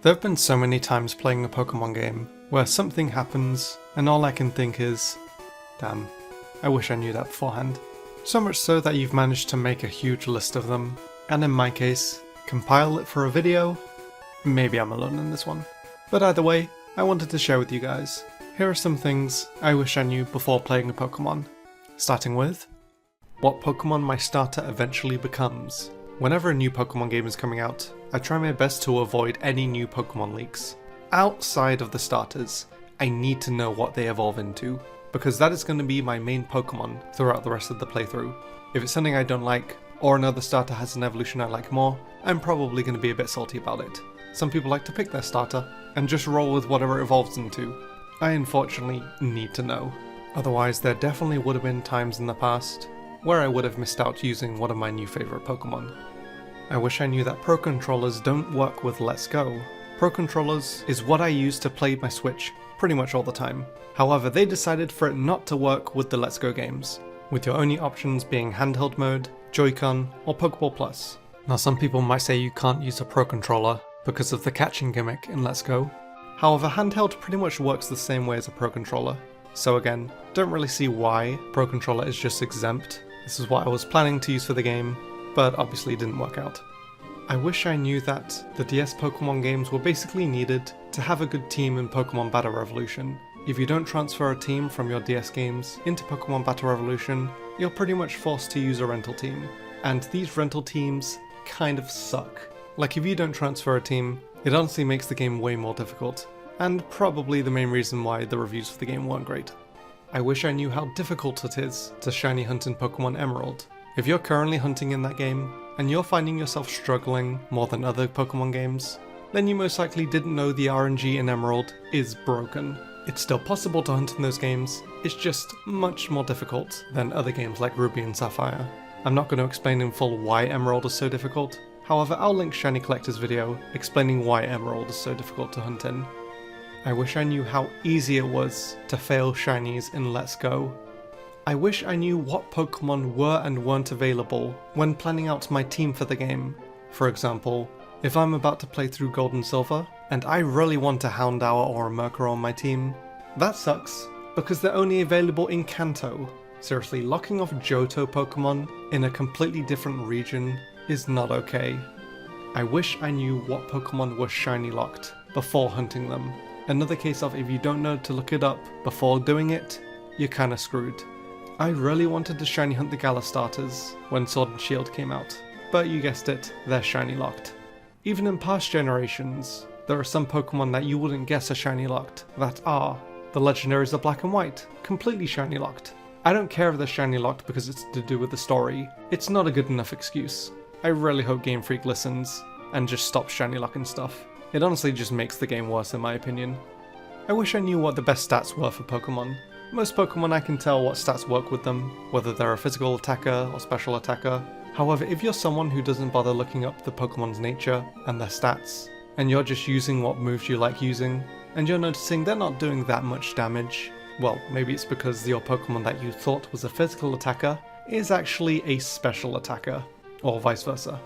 There have been so many times playing a Pokemon game where something happens and all I can think is, damn, I wish I knew that beforehand. So much so that you've managed to make a huge list of them, and in my case, compile it for a video. Maybe I'm alone in this one. But either way, I wanted to share with you guys. Here are some things I wish I knew before playing a Pokemon. Starting with, what Pokemon my starter eventually becomes. Whenever a new Pokemon game is coming out, I try my best to avoid any new Pokemon leaks. Outside of the starters, I need to know what they evolve into, because that is going to be my main Pokemon throughout the rest of the playthrough. If it's something I don't like, or another starter has an evolution I like more, I'm probably going to be a bit salty about it. Some people like to pick their starter, and just roll with whatever it evolves into. I unfortunately need to know. Otherwise, there definitely would have been times in the past where I would have missed out using one of my new favourite Pokemon. I wish I knew that Pro Controllers don't work with Let's Go. Pro Controllers is what I use to play my Switch pretty much all the time. However, they decided for it not to work with the Let's Go games, with your only options being handheld mode, Joy-Con, or Pokeball Plus. Now some people might say you can't use a Pro Controller because of the catching gimmick in Let's Go. However, handheld pretty much works the same way as a Pro Controller. So again, don't really see why Pro Controller is just exempt. This is what I was planning to use for the game, but obviously it didn't work out. I wish I knew that the DS Pokemon games were basically needed to have a good team in Pokemon Battle Revolution. If you don't transfer a team from your DS games into Pokemon Battle Revolution, you're pretty much forced to use a rental team. And these rental teams kind of suck. Like if you don't transfer a team, it honestly makes the game way more difficult, and probably the main reason why the reviews for the game weren't great. I wish I knew how difficult it is to shiny hunt in Pokemon Emerald. If you're currently hunting in that game, and you're finding yourself struggling more than other Pokemon games, then you most likely didn't know the RNG in Emerald is broken. It's still possible to hunt in those games, it's just much more difficult than other games like Ruby and Sapphire. I'm not going to explain in full why Emerald is so difficult, however I'll link Shiny Collector's video explaining why Emerald is so difficult to hunt in. I wish I knew how easy it was to fail shinies in Let's Go. I wish I knew what Pokemon were and weren't available when planning out my team for the game. For example, if I'm about to play through Gold and Silver, and I really want a Houndour or a Murkrow on my team, that sucks, because they're only available in Kanto. Seriously, locking off Johto Pokemon in a completely different region is not okay. I wish I knew what Pokemon were shiny locked before hunting them. Another case of if you don't know to look it up before doing it, you're kinda screwed. I really wanted to shiny hunt the Gala starters when Sword and Shield came out, but you guessed it, they're shiny locked. Even in past generations, there are some Pokemon that you wouldn't guess are shiny locked that are. The legendaries are Black and White, completely shiny locked. I don't care if they're shiny locked because it's to do with the story, it's not a good enough excuse. I really hope Game Freak listens and just stops shiny locking stuff. It honestly just makes the game worse in my opinion. I wish I knew what the best stats were for Pokemon. Most Pokemon I can tell what stats work with them, whether they're a physical attacker or special attacker. However, if you're someone who doesn't bother looking up the Pokemon's nature and their stats, and you're just using what moves you like using, and you're noticing they're not doing that much damage, well, maybe it's because your Pokemon that you thought was a physical attacker is actually a special attacker, or vice versa.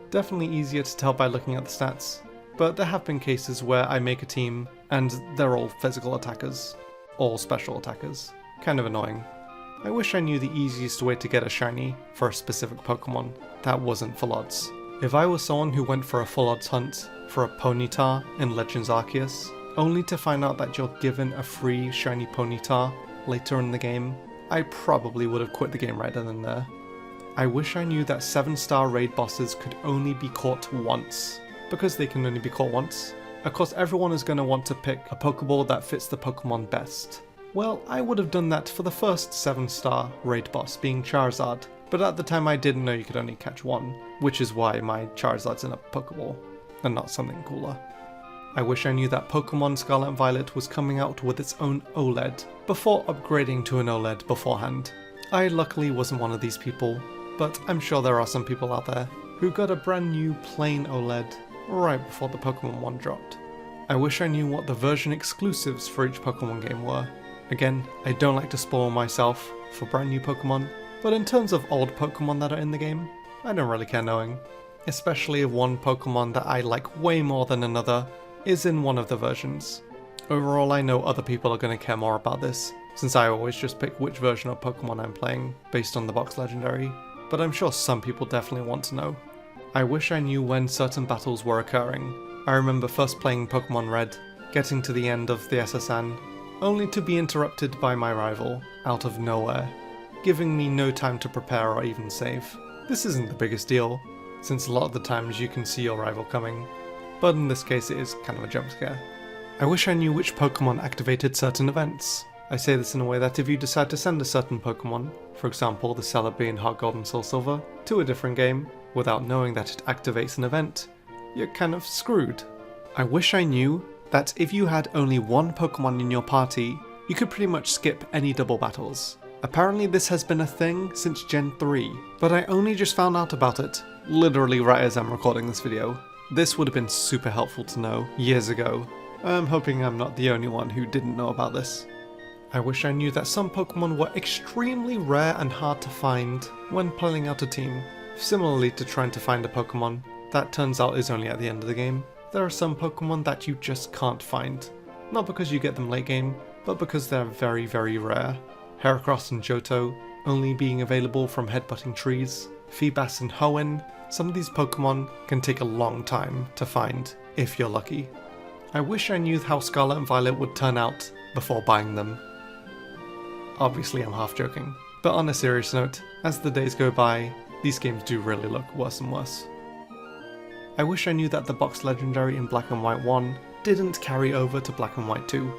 Definitely easier to tell by looking at the stats, but there have been cases where I make a team and they're all physical attackers. All special attackers. Kind of annoying. I wish I knew the easiest way to get a shiny for a specific Pokemon that wasn't full odds. If I was someone who went for a full odds hunt for a Ponyta in Legends Arceus, only to find out that you're given a free shiny Ponyta later in the game, I probably would have quit the game right then and there. I wish I knew that 7-star raid bosses could only be caught once. Because they can only be caught once, of course everyone is going to want to pick a Pokeball that fits the Pokemon best. Well, I would have done that for the first 7-star raid boss being Charizard, but at the time I didn't know you could only catch one, which is why my Charizard's in a Pokeball, and not something cooler. I wish I knew that Pokemon Scarlet and Violet was coming out with its own OLED, before upgrading to an OLED beforehand. I luckily wasn't one of these people, but I'm sure there are some people out there who got a brand new plain OLED right before the Pokemon one dropped. I wish I knew what the version exclusives for each Pokemon game were. Again, I don't like to spoil myself for brand new Pokemon, but in terms of old Pokemon that are in the game, I don't really care knowing. Especially if one Pokemon that I like way more than another is in one of the versions. Overall, I know other people are going to care more about this, since I always just pick which version of Pokemon I'm playing based on the box legendary, but I'm sure some people definitely want to know. I wish I knew when certain battles were occurring. I remember first playing Pokemon Red, getting to the end of the SSN, only to be interrupted by my rival, out of nowhere, giving me no time to prepare or even save. This isn't the biggest deal, since a lot of the times you can see your rival coming, but in this case it is kind of a jump scare. I wish I knew which Pokemon activated certain events. I say this in a way that if you decide to send a certain Pokemon, for example the Celebi in Heart Gold and Soul Silver, to a different game, without knowing that it activates an event, you're kind of screwed. I wish I knew that if you had only one Pokemon in your party, you could pretty much skip any double battles. Apparently this has been a thing since Gen 3, but I only just found out about it, literally right as I'm recording this video. This would have been super helpful to know years ago. I'm hoping I'm not the only one who didn't know about this. I wish I knew that some Pokemon were extremely rare and hard to find when planning out a team. Similarly to trying to find a Pokemon that turns out is only at the end of the game, there are some Pokemon that you just can't find. Not because you get them late game, but because they're very, very rare. Heracross and Johto only being available from headbutting trees, Feebas and Hoenn, some of these Pokemon can take a long time to find, if you're lucky. I wish I knew how Scarlet and Violet would turn out before buying them. Obviously I'm half joking, but on a serious note, as the days go by, these games do really look worse and worse. I wish I knew that the box legendary in Black and White 1 didn't carry over to Black and White 2.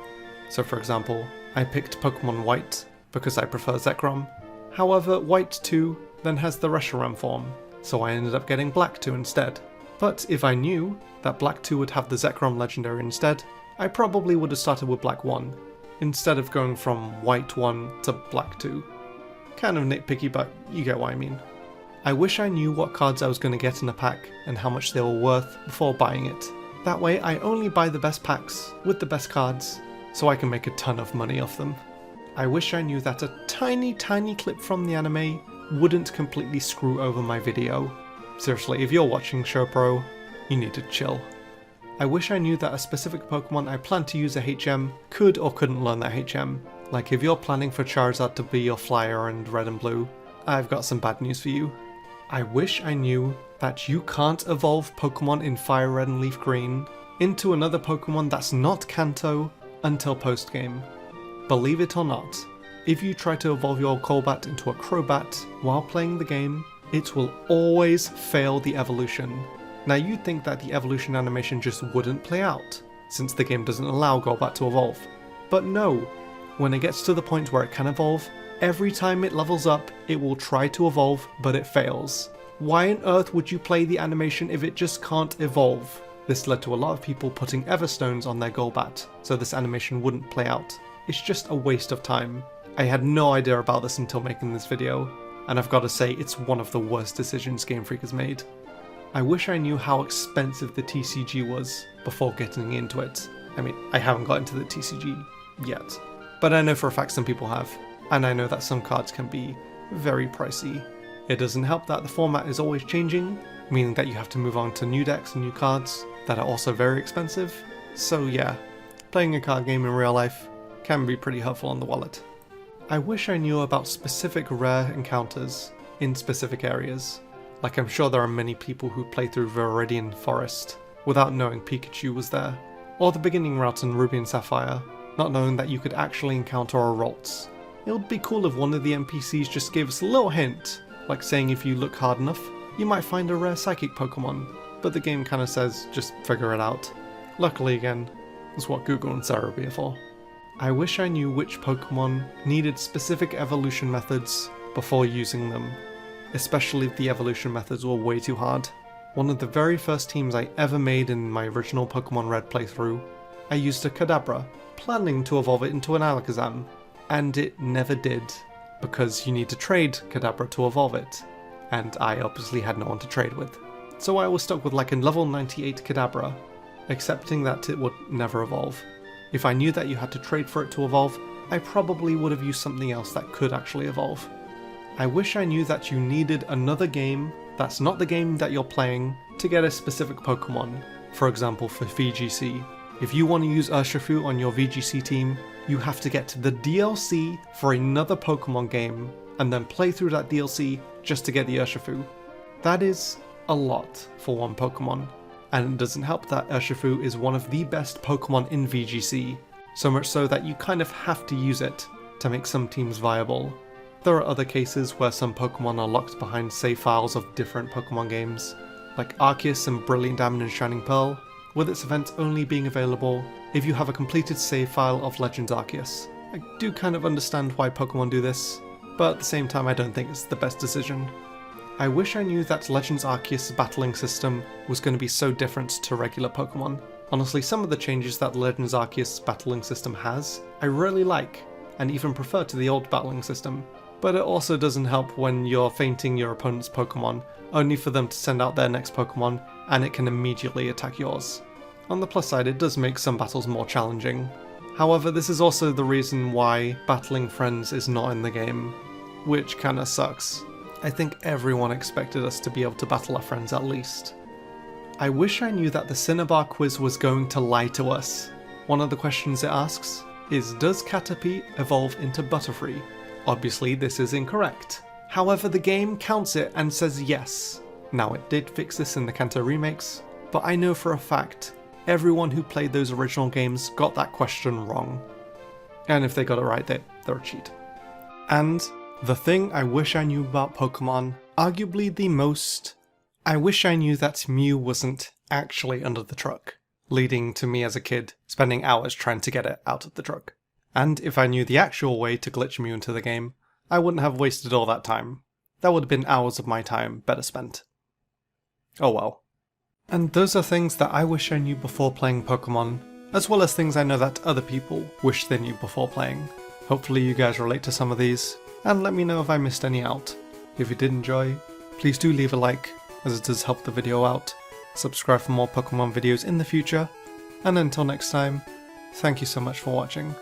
So for example, I picked Pokemon White because I prefer Zekrom, however White 2 then has the Reshiram form, so I ended up getting Black 2 instead. But if I knew that Black 2 would have the Zekrom legendary instead, I probably would have started with Black 1, instead of going from White 1 to Black 2. Kind of nitpicky, but you get what I mean. I wish I knew what cards I was going to get in a pack and how much they were worth before buying it. That way I only buy the best packs with the best cards, so I can make a ton of money off them. I wish I knew that a tiny clip from the anime wouldn't completely screw over my video. Seriously, if you're watching ShowPro, you need to chill. I wish I knew that a specific Pokemon I plan to use a HM could or couldn't learn that HM. Like if you're planning for Charizard to be your flyer in Red and Blue, I've got some bad news for you. I wish I knew that you can't evolve Pokemon in Fire Red and Leaf Green into another Pokemon that's not Kanto until post-game. Believe it or not, if you try to evolve your Golbat into a Crobat while playing the game, it will always fail the evolution. Now you'd think that the evolution animation just wouldn't play out, since the game doesn't allow Golbat to evolve. But no, when it gets to the point where it can evolve, every time it levels up, it will try to evolve, but it fails. Why on earth would you play the animation if it just can't evolve? This led to a lot of people putting Everstones on their Golbat, so this animation wouldn't play out. It's just a waste of time. I had no idea about this until making this video, and I've got to say it's one of the worst decisions Game Freak has made. I wish I knew how expensive the TCG was before getting into it. I mean, I haven't got into the TCG yet, but I know for a fact some people have, and I know that some cards can be very pricey. It doesn't help that the format is always changing, meaning that you have to move on to new decks and new cards that are also very expensive. So yeah, playing a card game in real life can be pretty helpful on the wallet. I wish I knew about specific rare encounters in specific areas. Like I'm sure there are many people who play through Viridian Forest without knowing Pikachu was there, or the beginning route in Ruby and Sapphire, not knowing that you could actually encounter a Ralts. It would be cool if one of the NPCs just gave us a little hint, like saying if you look hard enough, you might find a rare psychic Pokemon, but the game kinda says just figure it out. Luckily again, that's what Google and Cerebi are for. I wish I knew which Pokemon needed specific evolution methods before using them, especially if the evolution methods were way too hard. One of the very first teams I ever made in my original Pokemon Red playthrough, I used a Kadabra, planning to evolve it into an Alakazam, and it never did, because you need to trade Kadabra to evolve it, and I obviously had no one to trade with. So I was stuck with like a level 98 Kadabra, accepting that it would never evolve. If I knew that you had to trade for it to evolve, I probably would have used something else that could actually evolve. I wish I knew that you needed another game that's not the game that you're playing to get a specific Pokemon. For example, for VGC, if you want to use Urshifu on your VGC team, you have to get the DLC for another Pokemon game and then play through that DLC just to get the Urshifu. That is a lot for one Pokemon, and it doesn't help that Urshifu is one of the best Pokemon in VGC, so much so that you kind of have to use it to make some teams viable. There are other cases where some Pokemon are locked behind save files of different Pokemon games, like Arceus and Brilliant Diamond and Shining Pearl, with its event only being available if you have a completed save file of Legends Arceus. I do kind of understand why Pokemon do this, but at the same time I don't think it's the best decision. I wish I knew that Legends Arceus' battling system was going to be so different to regular Pokemon. Honestly, some of the changes that Legends Arceus' battling system has, I really like, and even prefer to the old battling system. But it also doesn't help when you're feinting your opponent's Pokemon, only for them to send out their next Pokemon, and it can immediately attack yours. On the plus side, it does make some battles more challenging. However, this is also the reason why battling friends is not in the game, which kinda sucks. I think everyone expected us to be able to battle our friends at least. I wish I knew that the Cinnabar quiz was going to lie to us. One of the questions it asks is, does Caterpie evolve into Butterfree? Obviously this is incorrect. However, the game counts it and says yes. Now it did fix this in the Kanto remakes, but I know for a fact everyone who played those original games got that question wrong. And if they got it right, they're a cheat. And the thing I wish I knew about Pokemon, arguably the most, I wish I knew that Mew wasn't actually under the truck, leading to me as a kid spending hours trying to get it out of the truck. And if I knew the actual way to glitch Mew into the game, I wouldn't have wasted all that time. That would have been hours of my time better spent. Oh well. And those are things that I wish I knew before playing Pokemon, as well as things I know that other people wish they knew before playing. Hopefully you guys relate to some of these, and let me know if I missed any out. If you did enjoy, please do leave a like, as it does help the video out. Subscribe for more Pokemon videos in the future, and until next time, thank you so much for watching.